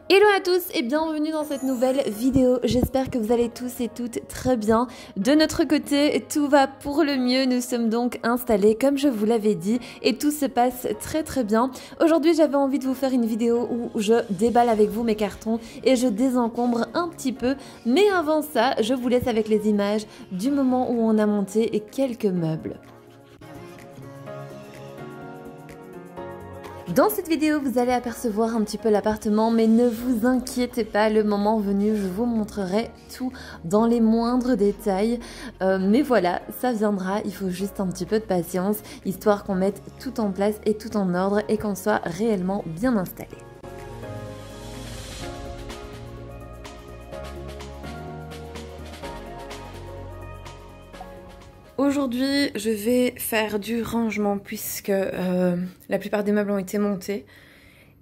Hello à tous et bienvenue dans cette nouvelle vidéo. J'espère que vous allez tous et toutes très bien. De notre côté, tout va pour le mieux. Nous sommes donc installés comme je vous l'avais dit et tout se passe très bien. Aujourd'hui, j'avais envie de vous faire une vidéo où je déballe avec vous mes cartons et je désencombre un petit peu. Mais avant ça, je vous laisse avec les images du moment où on a monté quelques meubles. Dans cette vidéo, vous allez apercevoir un petit peu l'appartement, mais ne vous inquiétez pas, le moment venu, je vous montrerai tout dans les moindres détails. Mais voilà, ça viendra, il faut juste un petit peu de patience, histoire qu'on mette tout en place et tout en ordre et qu'on soit réellement bien installé. Aujourd'hui, je vais faire du rangement puisque la plupart des meubles ont été montés.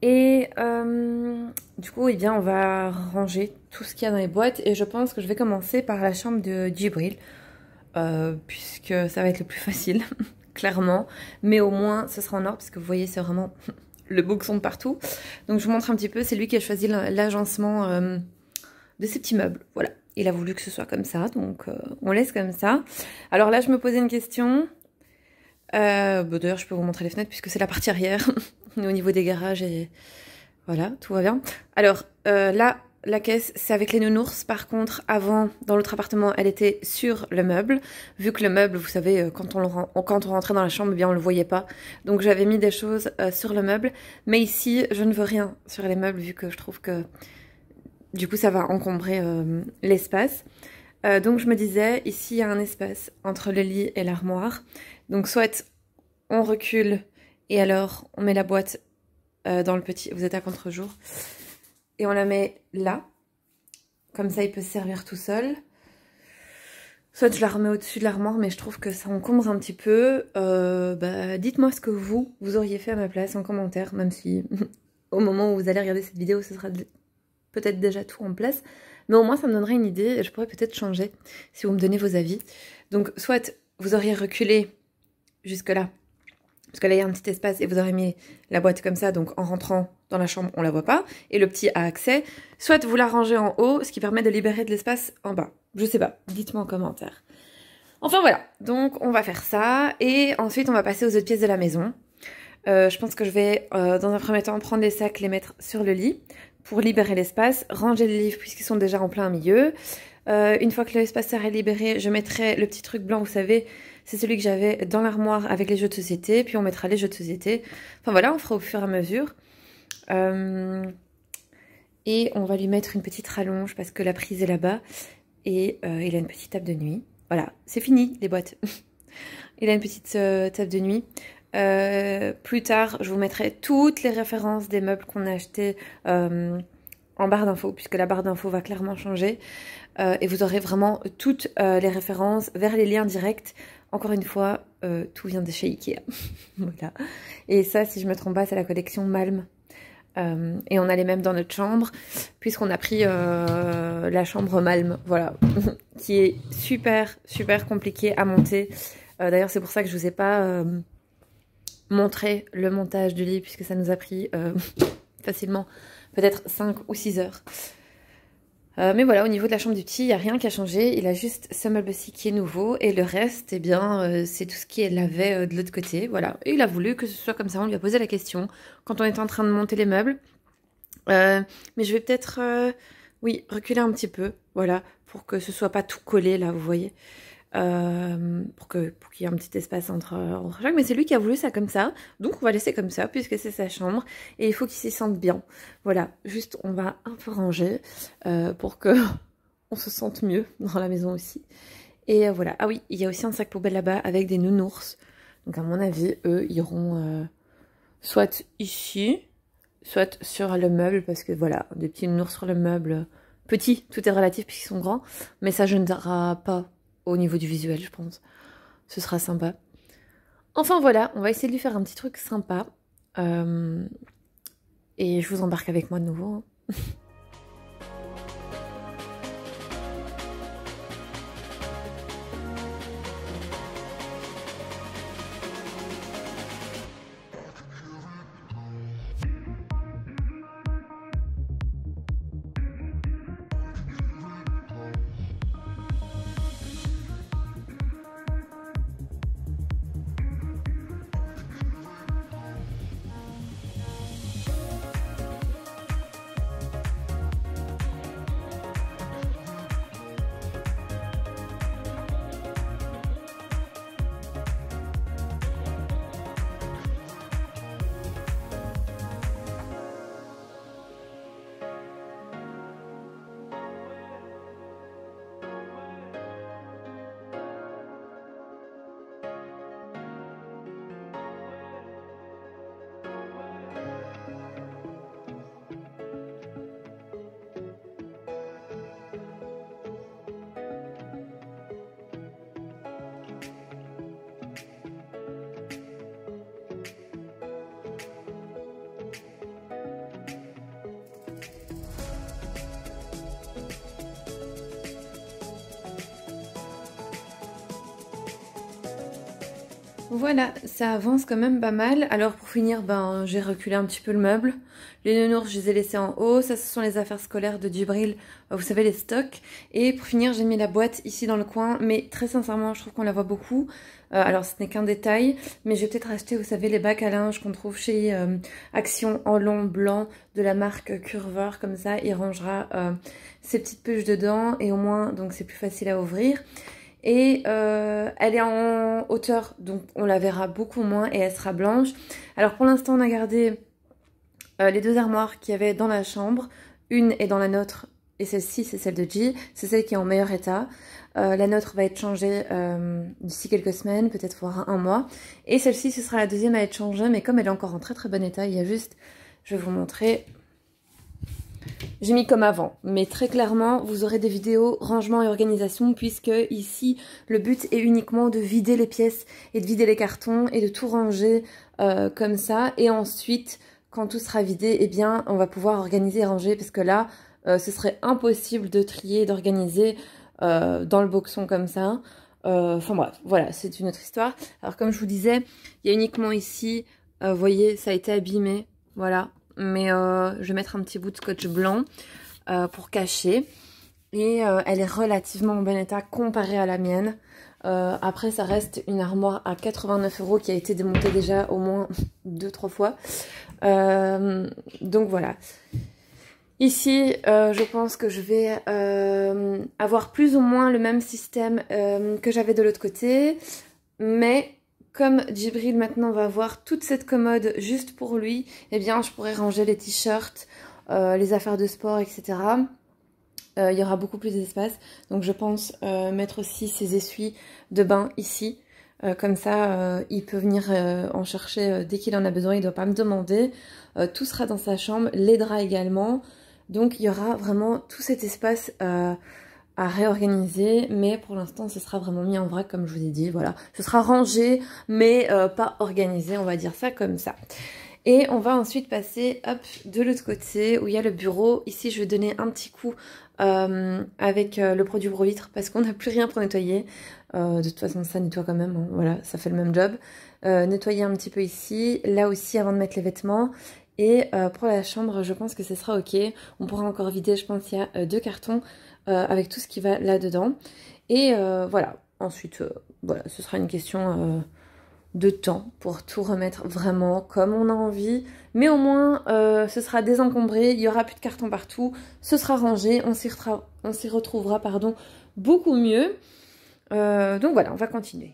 Et du coup, eh bien, on va ranger tout ce qu'il y a dans les boîtes. Et je pense que je vais commencer par la chambre de Djibril. Puisque ça va être le plus facile, clairement. Mais au moins, ce sera en ordre parce que vous voyez, c'est vraiment le boxon de partout. Donc je vous montre un petit peu, c'est lui qui a choisi l'agencement de ces petits meubles. Voilà. Il a voulu que ce soit comme ça, donc on laisse comme ça. Alors là, je me posais une question. D'ailleurs, je peux vous montrer les fenêtres puisque c'est la partie arrière. Au niveau des garages et voilà, tout va bien. Alors là, la caisse, c'est avec les nounours. Par contre, avant, dans l'autre appartement, elle était sur le meuble. Vu que le meuble, vous savez, quand on rentrait dans la chambre, eh bien, on le voyait pas. Donc j'avais mis des choses sur le meuble. Mais ici, je ne veux rien sur les meubles vu que je trouve que du coup, ça va encombrer l'espace. Donc, je me disais, ici, il y a un espace entre le lit et l'armoire. Donc, soit on recule et alors, on met la boîte dans le petit... Vous êtes à contre-jour. Et on la met là. Comme ça, il peut se servir tout seul. Soit je la remets au-dessus de l'armoire, mais je trouve que ça encombre un petit peu. Dites-moi ce que vous auriez fait à ma place en commentaire, même si au moment où vous allez regarder cette vidéo, ce sera peut-être déjà tout en place, mais au moins ça me donnerait une idée et je pourrais peut-être changer si vous me donnez vos avis. Donc soit vous auriez reculé jusque là, parce que là il y a un petit espace et vous aurez mis la boîte comme ça, donc en rentrant dans la chambre on la voit pas et le petit a accès, soit vous la rangez en haut, ce qui permet de libérer de l'espace en bas. Je sais pas, dites-moi en commentaire. Enfin voilà, donc on va faire ça et ensuite on va passer aux autres pièces de la maison. Je pense que je vais dans un premier temps prendre les sacs, les mettre sur le lit pour libérer l'espace, ranger les livres puisqu'ils sont déjà en plein milieu. Une fois que l'espace sera libéré, je mettrai le petit truc blanc, vous savez, c'est celui que j'avais dans l'armoire avec les jeux de société, puis on mettra les jeux de société. Enfin voilà, on fera au fur et à mesure. Et on va lui mettre une petite rallonge parce que la prise est là-bas. Et il a une petite table de nuit. Voilà, c'est fini les boîtes. Il a une petite table de nuit. Plus tard, je vous mettrai toutes les références des meubles qu'on a achetés en barre d'infos, puisque la barre d'infos va clairement changer. Et vous aurez vraiment toutes les références vers les liens directs. Encore une fois, tout vient de chez Ikea. Voilà. Et ça, si je me trompe pas, c'est la collection Malm. Et on a les mêmes dans notre chambre, puisqu'on a pris la chambre Malm, voilà, qui est super compliquée à monter. D'ailleurs, c'est pour ça que je vous ai pas montrer le montage du lit puisque ça nous a pris facilement peut-être 5 ou 6 heures. Mais voilà, au niveau de la chambre du petit, il n'y a rien qui a changé. Il a juste ce meuble-ci qui est nouveau et le reste, eh bien, c'est tout ce qui l'avait de l'autre côté. Voilà, et il a voulu que ce soit comme ça. On lui a posé la question quand on était en train de monter les meubles. Mais je vais peut-être, oui, reculer un petit peu, voilà, pour que ce soit pas tout collé là, vous voyez. Pour qu'il y ait un petit espace entre chaque, mais c'est lui qui a voulu ça comme ça, donc on va laisser comme ça puisque c'est sa chambre et il faut qu'il s'y sente bien. Voilà, juste on va un peu ranger pour que on se sente mieux dans la maison aussi. Et voilà, ah oui, il y a aussi un sac poubelle là-bas avec des nounours, donc à mon avis eux iront soit ici, soit sur le meuble parce que voilà, des petits nounours sur le meuble, petits, tout est relatif puisqu'ils sont grands, mais ça je ne dirai pas au niveau du visuel, je pense. Ce sera sympa. Enfin voilà, on va essayer de lui faire un petit truc sympa. Et je vous embarque avec moi de nouveau. Hein. Voilà, ça avance quand même pas mal. Alors pour finir, ben j'ai reculé un petit peu le meuble. Les nounours, je les ai laissés en haut. Ça, ce sont les affaires scolaires de Djibril, vous savez, les stocks. Et pour finir, j'ai mis la boîte ici dans le coin. Mais très sincèrement, je trouve qu'on la voit beaucoup. Alors ce n'est qu'un détail. Mais je vais peut-être acheter, vous savez, les bacs à linge qu'on trouve chez Action en long blanc de la marque Curver. Comme ça, il rangera ses petites puces dedans. Et au moins, donc c'est plus facile à ouvrir. Et elle est en hauteur, donc on la verra beaucoup moins et elle sera blanche. Alors pour l'instant on a gardé les deux armoires qu'il y avait dans la chambre. Une est dans la nôtre et celle-ci c'est celle de G, c'est celle qui est en meilleur état. La nôtre va être changée d'ici quelques semaines, peut-être voire un mois. Et celle-ci ce sera la deuxième à être changée, mais comme elle est encore en très très bon état, il y a juste, je vais vous montrer... J'ai mis comme avant, mais très clairement, vous aurez des vidéos rangement et organisation puisque ici, le but est uniquement de vider les pièces et de vider les cartons et de tout ranger comme ça. Et ensuite, quand tout sera vidé, eh bien, on va pouvoir organiser et ranger parce que là, ce serait impossible de trier et d'organiser dans le boxon comme ça. Enfin bref, voilà, c'est une autre histoire. Alors comme je vous disais, il y a uniquement ici, vous voyez, ça a été abîmé, voilà. Mais je vais mettre un petit bout de scotch blanc pour cacher. Et elle est relativement en bon état comparée à la mienne. Après, ça reste une armoire à 89 € qui a été démontée déjà au moins 2-3 fois. Donc voilà. Ici, je pense que je vais avoir plus ou moins le même système que j'avais de l'autre côté. Mais... comme Djibril maintenant va avoir toute cette commode juste pour lui, eh bien je pourrais ranger les t-shirts, les affaires de sport, etc. Il y aura beaucoup plus d'espace. Donc je pense mettre aussi ses essuies de bain ici. Comme ça, il peut venir en chercher dès qu'il en a besoin, il ne doit pas me demander. Tout sera dans sa chambre, les draps également. Donc il y aura vraiment tout cet espace à réorganiser, mais pour l'instant ce sera vraiment mis en vrac comme je vous ai dit, voilà. Ce sera rangé, mais pas organisé, on va dire ça comme ça. Et on va ensuite passer, hop, de l'autre côté où il y a le bureau. Ici je vais donner un petit coup avec le produit Gros Vitre parce qu'on n'a plus rien pour nettoyer. De toute façon ça nettoie quand même, hein. Voilà, ça fait le même job. Nettoyer un petit peu ici, là aussi avant de mettre les vêtements. Et pour la chambre, je pense que ce sera ok. On pourra encore vider, je pense, il y a 2 cartons avec tout ce qui va là-dedans. Et voilà, ensuite, voilà, ce sera une question de temps pour tout remettre vraiment comme on a envie. Mais au moins, ce sera désencombré, il n'y aura plus de cartons partout, ce sera rangé, on s'y retrouvera pardon, beaucoup mieux. Donc voilà, on va continuer.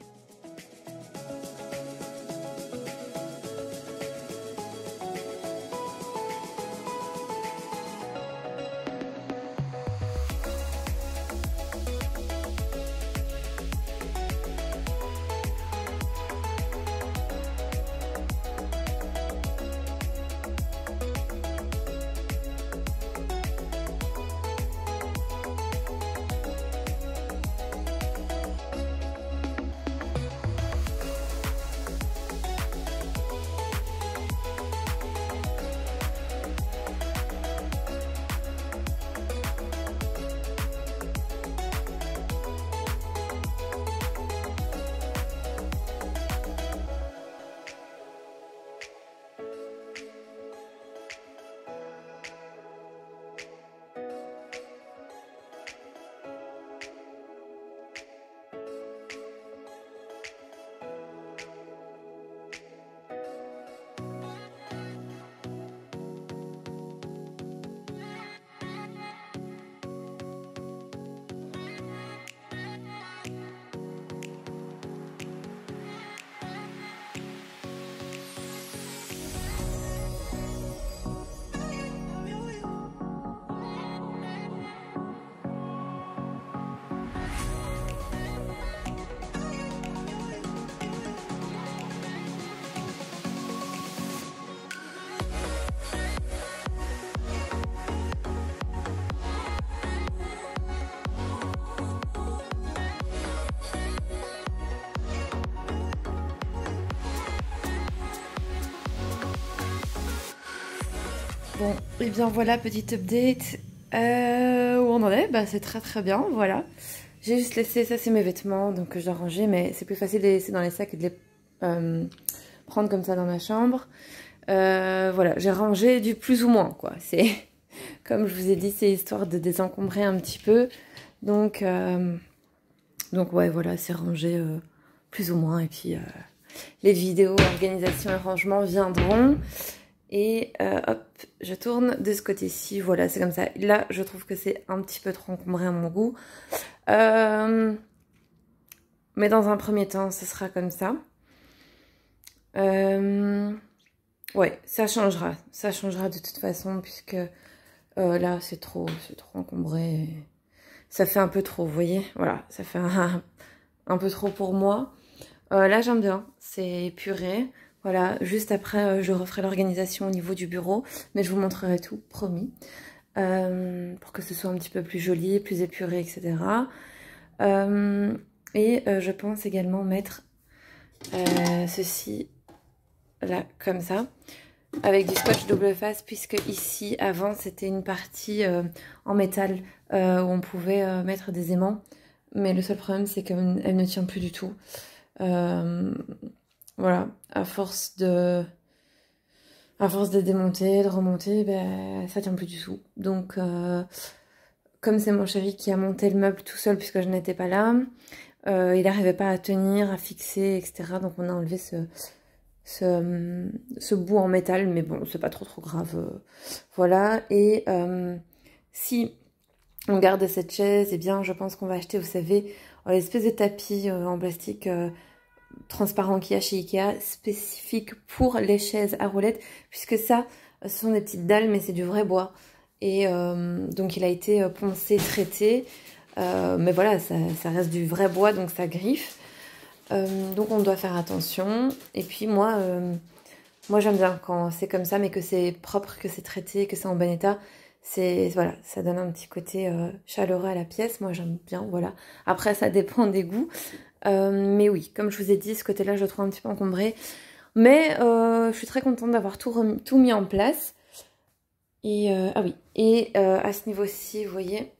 Bon, et bien voilà, petite update. Où on en est? Bah c'est très très bien, voilà. J'ai juste laissé, ça c'est mes vêtements, donc je dois ranger, mais c'est plus facile de les laisser dans les sacs et de les prendre comme ça dans ma chambre. Voilà, j'ai rangé du plus ou moins, quoi. C'est, comme je vous ai dit, c'est histoire de désencombrer un petit peu. Donc ouais, voilà, c'est rangé plus ou moins. Et puis, les vidéos organisation et rangement viendront. Et hop, je tourne de ce côté-ci. Voilà, c'est comme ça. Là, je trouve que c'est un petit peu trop encombré à mon goût. Mais dans un premier temps, ce sera comme ça. Ouais, ça changera. Ça changera de toute façon, puisque là, c'est trop encombré. Ça fait un peu trop, vous voyez. Voilà, ça fait un peu trop pour moi. Là, j'aime bien. C'est épuré. Voilà, juste après, je referai l'organisation au niveau du bureau. Mais je vous montrerai tout, promis. Pour que ce soit un petit peu plus joli, plus épuré, etc. Je pense également mettre ceci là, comme ça, avec du scotch double face, puisque ici, avant, c'était une partie en métal où on pouvait mettre des aimants. Mais le seul problème, c'est qu'elle ne tient plus du tout. Voilà, à force de démonter, de remonter, ben, ça tient plus du tout. Donc, comme c'est mon chéri qui a monté le meuble tout seul puisque je n'étais pas là, il n'arrivait pas à tenir, à fixer, etc. Donc on a enlevé ce bout en métal, mais bon, c'est pas trop grave. Voilà, et si on garde cette chaise, eh bien, je pense qu'on va acheter, vous savez, l'espèce de tapis en plastique transparent qu'il y a chez Ikea, spécifique pour les chaises à roulettes, puisque ça, ce sont des petites dalles, mais c'est du vrai bois. Et donc il a été poncé, traité, mais voilà, ça reste du vrai bois, donc ça griffe. Donc on doit faire attention. Et puis moi j'aime bien quand c'est comme ça, mais que c'est propre, que c'est traité, que c'est en bon état. Voilà, ça donne un petit côté chaleureux à la pièce. Moi j'aime bien, voilà. Après ça dépend des goûts. Mais oui, comme je vous ai dit, ce côté-là je le trouve un petit peu encombré. Mais je suis très contente d'avoir tout mis en place. Et ah oui, et à ce niveau-ci, vous voyez,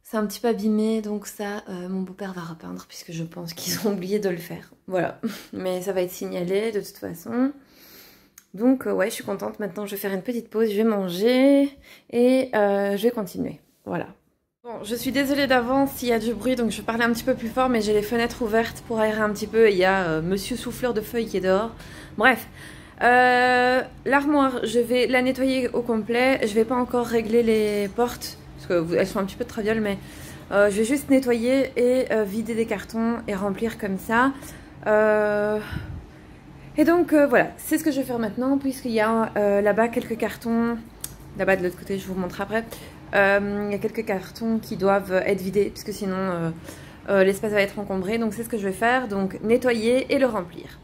c'est un petit peu abîmé, donc ça, mon beau-père va repeindre, puisque je pense qu'ils ont oublié de le faire. Voilà, mais ça va être signalé de toute façon. Donc ouais, je suis contente. Maintenant, je vais faire une petite pause, je vais manger et je vais continuer. Voilà. Bon, je suis désolée d'avance s'il y a du bruit, donc je vais parler un petit peu plus fort, mais j'ai les fenêtres ouvertes pour aérer un petit peu. Il y a Monsieur Souffleur de Feuilles qui est dehors. Bref. L'armoire, je vais la nettoyer au complet. Je vais pas encore régler les portes parce qu'elles sont un petit peu de traviole, mais je vais juste nettoyer et vider des cartons et remplir comme ça. Et donc voilà, c'est ce que je vais faire maintenant, puisqu'il y a là-bas quelques cartons. Là-bas de l'autre côté, je vous montre après. Il y a quelques cartons qui doivent être vidés, puisque sinon l'espace va être encombré. Donc c'est ce que je vais faire, donc nettoyer et le remplir.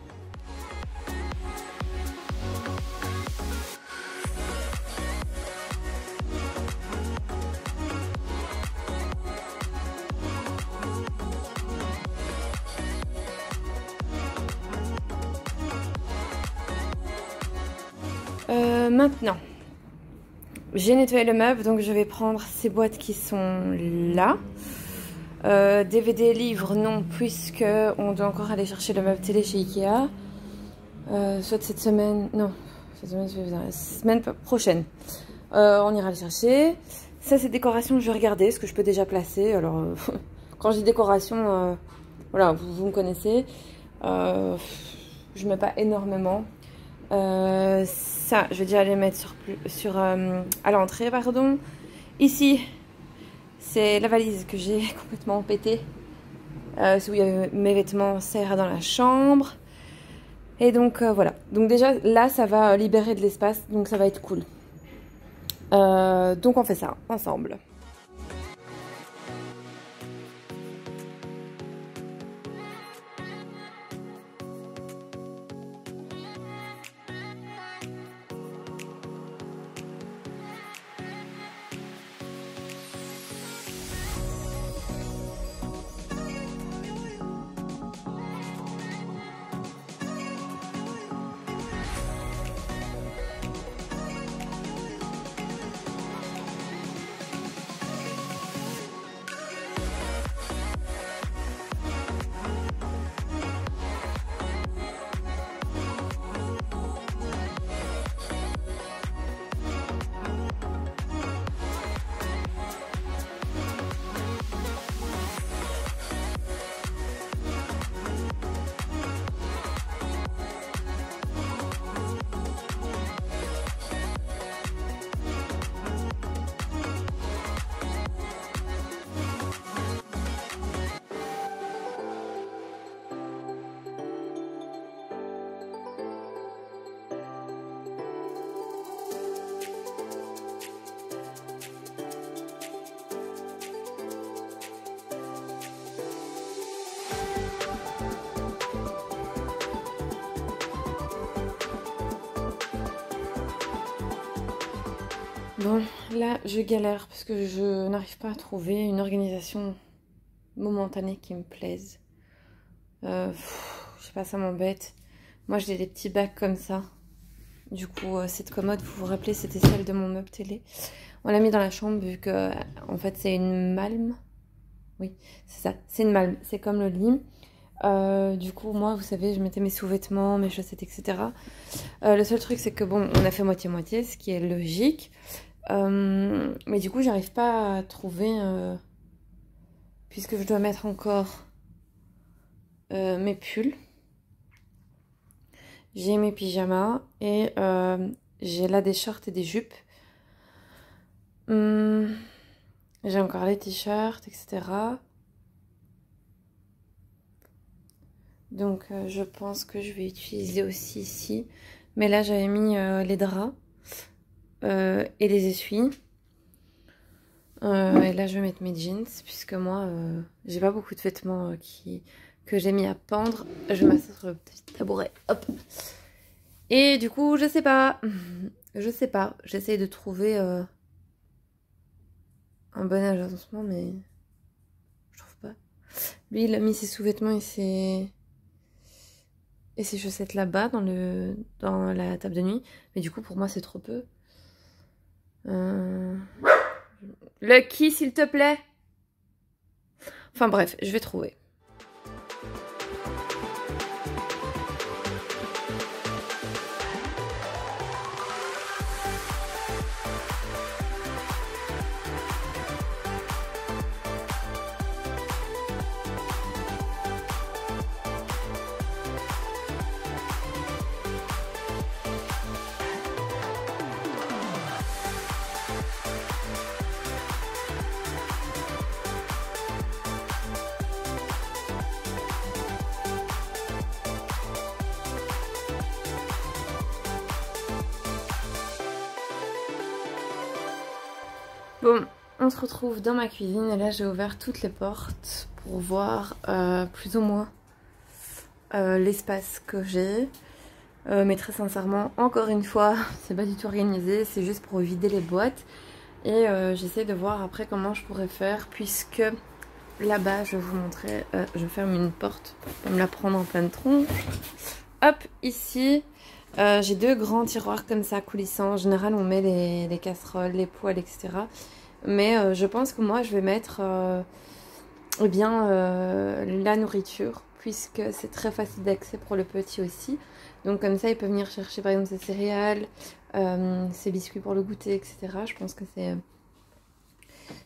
Maintenant, j'ai nettoyé le meuble, donc je vais prendre ces boîtes qui sont là. DVD, livres, non, puisque on doit encore aller chercher le meuble télé chez Ikea. Soit cette semaine, non, cette semaine, la semaine prochaine. On ira le chercher. Ça, c'est décoration, je vais regarder ce que je peux déjà placer. Alors, quand je dis décoration, voilà, vous me connaissez. Je mets pas énormément. Ça, je vais déjà les mettre à l'entrée, pardon. Ici, c'est la valise que j'ai complètement pétée. C'est où il y avait mes vêtements, ça ira dans la chambre. Et donc, voilà. Donc déjà, là, ça va libérer de l'espace, donc ça va être cool. Donc on fait ça ensemble. Bon, là, je galère parce que je n'arrive pas à trouver une organisation momentanée qui me plaise. Je sais pas, ça m'embête. Moi, j'ai des petits bacs comme ça. Du coup, cette commode, vous vous rappelez, c'était celle de mon meuble télé. On l'a mis dans la chambre vu que, en fait, c'est une malme. Oui, c'est ça, c'est une malme. C'est comme le lit. Du coup, moi, vous savez, je mettais mes sous-vêtements, mes chaussettes, etc. Le seul truc, c'est que bon, on a fait moitié-moitié, ce qui est logique. Mais du coup, j'arrive pas à trouver, puisque je dois mettre encore mes pulls. J'ai mes pyjamas et j'ai là des shorts et des jupes. J'ai encore les t-shirts, etc. Donc je pense que je vais utiliser aussi ici. Mais là, j'avais mis les draps et les essuies. Et là, je vais mettre mes jeans, puisque moi, j'ai pas beaucoup de vêtements que j'ai mis à pendre. Je vais m'asseoir sur le petit tabouret. Hop. Et du coup, je sais pas. Je sais pas. J'essaye de trouver un bon agencement, mais je trouve pas. Lui, il a mis ses sous-vêtements et ses chaussettes là-bas dans la table de nuit. Mais du coup, pour moi, c'est trop peu. Lucky, s'il te plaît. Enfin bref, je vais trouver. Bon, on se retrouve dans ma cuisine et là j'ai ouvert toutes les portes pour voir plus ou moins l'espace que j'ai. Mais très sincèrement, encore une fois, c'est pas du tout organisé, c'est juste pour vider les boîtes. Et j'essaie de voir après comment je pourrais faire puisque là-bas, je vais vous montrer, je ferme une porte pour me la prendre en pleine tronche. Hop, ici, j'ai deux grands tiroirs comme ça coulissants. En général, on met les casseroles, les poêles, etc. Mais je pense que moi, je vais mettre eh bien, la nourriture puisque c'est très facile d'accès pour le petit aussi. Donc comme ça, il peut venir chercher par exemple ses céréales, ses biscuits pour le goûter, etc. Je pense que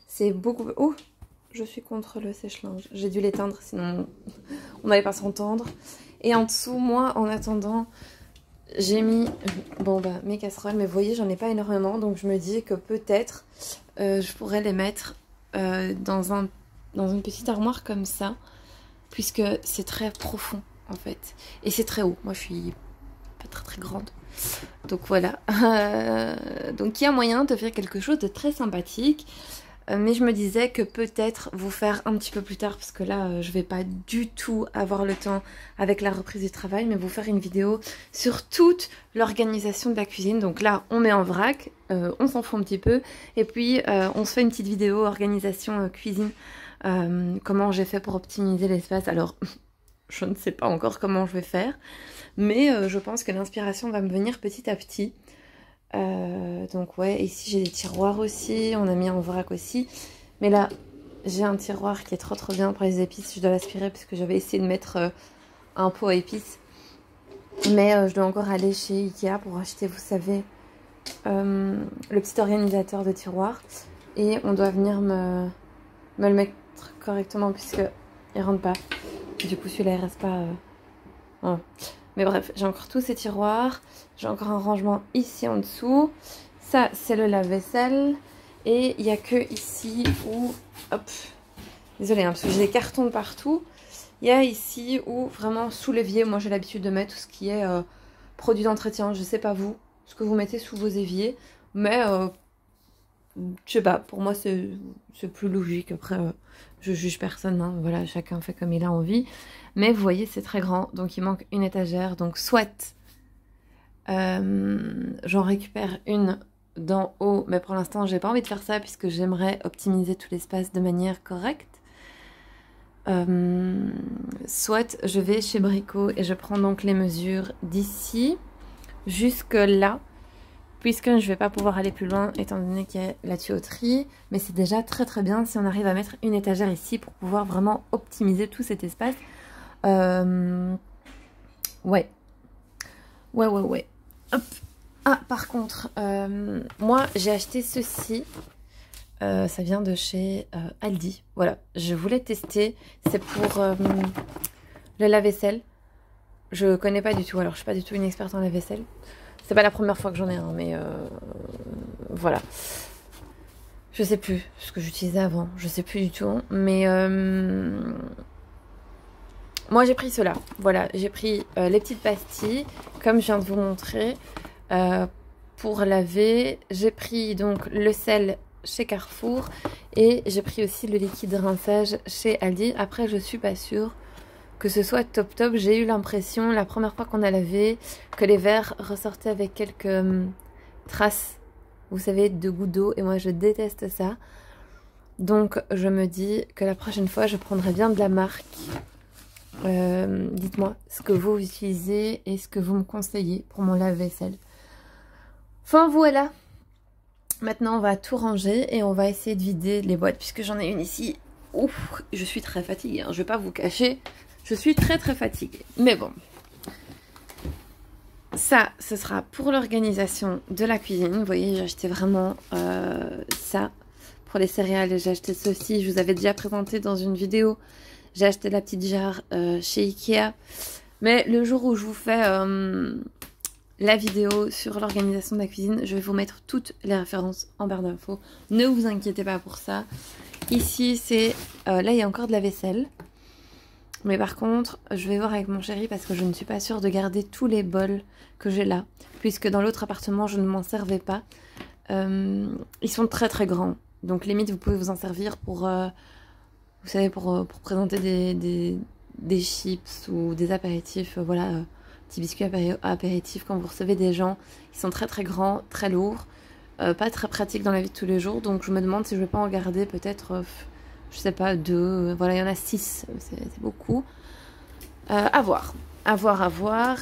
c'est beaucoup... Oh, je suis contre le sèche-linge. J'ai dû l'éteindre, sinon on n'allait pas s'entendre. Et en dessous, moi, en attendant, j'ai mis bon, bah, mes casseroles. Mais vous voyez, j'en ai pas énormément. Donc je me dis que peut-être je pourrais les mettre dans une petite armoire comme ça. Puisque c'est très profond, en fait. Et c'est très haut. Moi, je suis pas très très grande. Donc voilà. Donc il y a moyen de faire quelque chose de très sympathique. Mais je me disais que peut-être vous faire un petit peu plus tard, parce que là je vais pas du tout avoir le temps avec la reprise du travail, mais vous faire une vidéo sur toute l'organisation de la cuisine. Donc là on met en vrac, on s'en fout un petit peu, et puis on se fait une petite vidéo organisation cuisine, comment j'ai fait pour optimiser l'espace. Alors je ne sais pas encore comment je vais faire, mais je pense que l'inspiration va me venir petit à petit. Donc ouais, ici j'ai des tiroirs aussi, on a mis en vrac aussi. Mais là, j'ai un tiroir qui est trop bien pour les épices. Je dois l'aspirer parce que j'avais essayé de mettre un pot à épices. Mais je dois encore aller chez Ikea pour acheter, vous savez, le petit organisateur de tiroir. Et on doit venir me le mettre correctement puisque il rentre pas. Du coup celui-là il reste pas... Voilà. Mais bref, j'ai encore tous ces tiroirs. J'ai encore un rangement ici en dessous. Ça, c'est le lave-vaisselle. Et il n'y a que ici où... Hop. Désolée, hein, parce que j'ai des cartons de partout. Il y a ici où, vraiment, sous l'évier, moi j'ai l'habitude de mettre tout ce qui est produit d'entretien. Je ne sais pas vous, ce que vous mettez sous vos éviers. Mais, je sais pas, pour moi c'est plus logique. Après, je juge personne. Hein. Voilà, chacun fait comme il a envie. Mais vous voyez, c'est très grand. Donc, il manque une étagère. Donc, soit j'en récupère une d'en haut, mais pour l'instant j'ai pas envie de faire ça puisque j'aimerais optimiser tout l'espace de manière correcte. Soit je vais chez Brico et je prends donc les mesures d'ici jusque là, puisque je vais pas pouvoir aller plus loin étant donné qu'il y a la tuyauterie, mais c'est déjà très très bien si on arrive à mettre une étagère ici pour pouvoir vraiment optimiser tout cet espace. Ouais. Hop. Ah, par contre, moi j'ai acheté ceci. Ça vient de chez Aldi. Voilà, je voulais tester. C'est pour le lave-vaisselle. Je connais pas du tout, alors je suis pas du tout une experte en lave-vaisselle. C'est pas la première fois que j'en ai un, mais voilà. Je sais plus ce que j'utilisais avant, je sais plus du tout. Mais moi j'ai pris cela. Voilà, j'ai pris les petites pastilles, comme je viens de vous montrer, pour laver. J'ai pris donc le sel chez Carrefour et j'ai pris aussi le liquide rinçage chez Aldi. Après je suis pas sûre que ce soit top top. J'ai eu l'impression la première fois qu'on a lavé que les verres ressortaient avec quelques traces, vous savez, de gouttes d'eau, et moi je déteste ça. Donc je me dis que la prochaine fois je prendrai bien de la marque. Dites-moi ce que vous utilisez et ce que vous me conseillez pour mon lave-vaisselle. Enfin voilà. Maintenant, on va tout ranger et on va essayer de vider les boîtes puisque j'en ai une ici. Ouf, je suis très fatiguée, hein, je vais pas vous cacher. Je suis très très fatiguée. Mais bon. Ça, ce sera pour l'organisation de la cuisine. Vous voyez, j'ai acheté vraiment ça pour les céréales. J'ai acheté ceci, je vous avais déjà présenté dans une vidéo. J'ai acheté la petite jarre chez Ikea. Mais le jour où je vous fais la vidéo sur l'organisation de la cuisine, je vais vous mettre toutes les références en barre d'infos. Ne vous inquiétez pas pour ça. Ici, c'est... là, il y a encore de la vaisselle. Mais par contre, je vais voir avec mon chéri parce que je ne suis pas sûre de garder tous les bols que j'ai là. Puisque dans l'autre appartement, je ne m'en servais pas. Ils sont très très grands. Donc limite, vous pouvez vous en servir pour... vous savez, pour présenter des chips ou des apéritifs. Voilà, petits biscuits apéritifs quand vous recevez des gens. Ils sont très très grands, très lourds. Pas très pratiques dans la vie de tous les jours. Donc je me demande si je vais pas en garder peut-être... je sais pas, 2, voilà, il y en a 6, c'est beaucoup. À voir.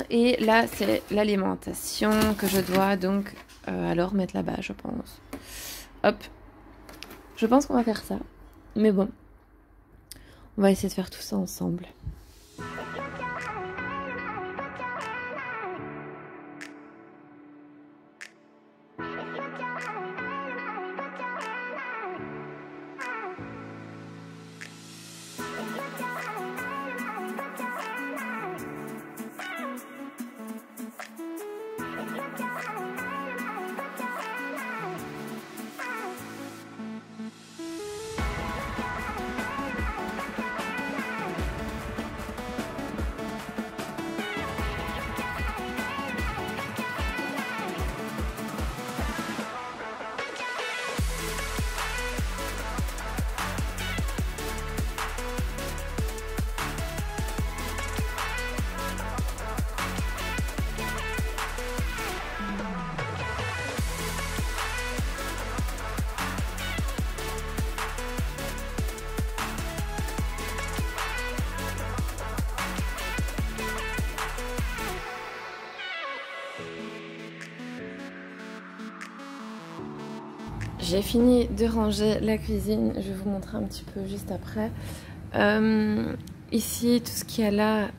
Et là, c'est l'alimentation que je dois donc alors mettre là-bas, je pense. Hop. Je pense qu'on va faire ça. Mais bon, on va essayer de faire tout ça ensemble. J'ai fini de ranger la cuisine, je vais vous montrer un petit peu juste après. Ici, tout ce qu'il y a là,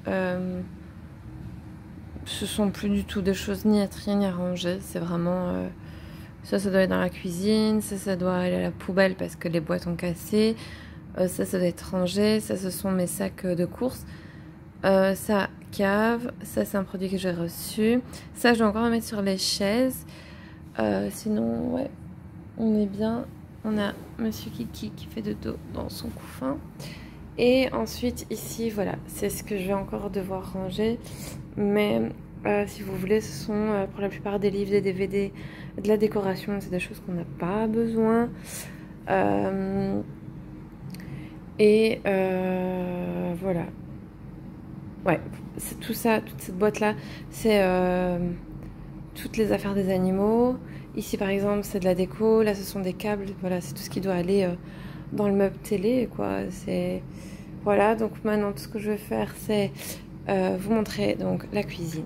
ce sont plus du tout des choses ni à trier ni à ranger. C'est vraiment... ça doit être dans la cuisine, ça doit aller à la poubelle parce que les boîtes ont cassé. Ça doit être rangé, ça ce sont mes sacs de course. Ça, cave, ça c'est un produit que j'ai reçu. Ça je dois encore le mettre sur les chaises. Sinon, ouais... on est bien, on a Monsieur Kiki qui fait de dos dans son couffin. Et ensuite ici, voilà, c'est ce que je vais encore devoir ranger. Mais si vous voulez, ce sont pour la plupart des livres, des DVD, de la décoration. C'est des choses qu'on n'a pas besoin. Voilà. Ouais, c'est tout ça, toute cette boîte-là, c'est toutes les affaires des animaux. Ici par exemple c'est de la déco, là ce sont des câbles, voilà c'est tout ce qui doit aller dans le meuble télé quoi. C'est voilà, donc maintenant tout ce que je vais faire c'est vous montrer donc la cuisine.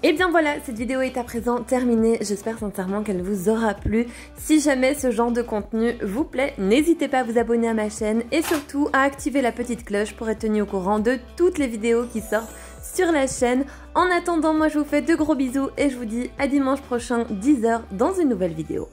Et bien voilà, cette vidéo est à présent terminée, j'espère sincèrement qu'elle vous aura plu. Si jamais ce genre de contenu vous plaît, n'hésitez pas à vous abonner à ma chaîne et surtout à activer la petite cloche pour être tenu au courant de toutes les vidéos qui sortent sur la chaîne. En attendant, moi je vous fais de gros bisous et je vous dis à dimanche prochain 10 h dans une nouvelle vidéo.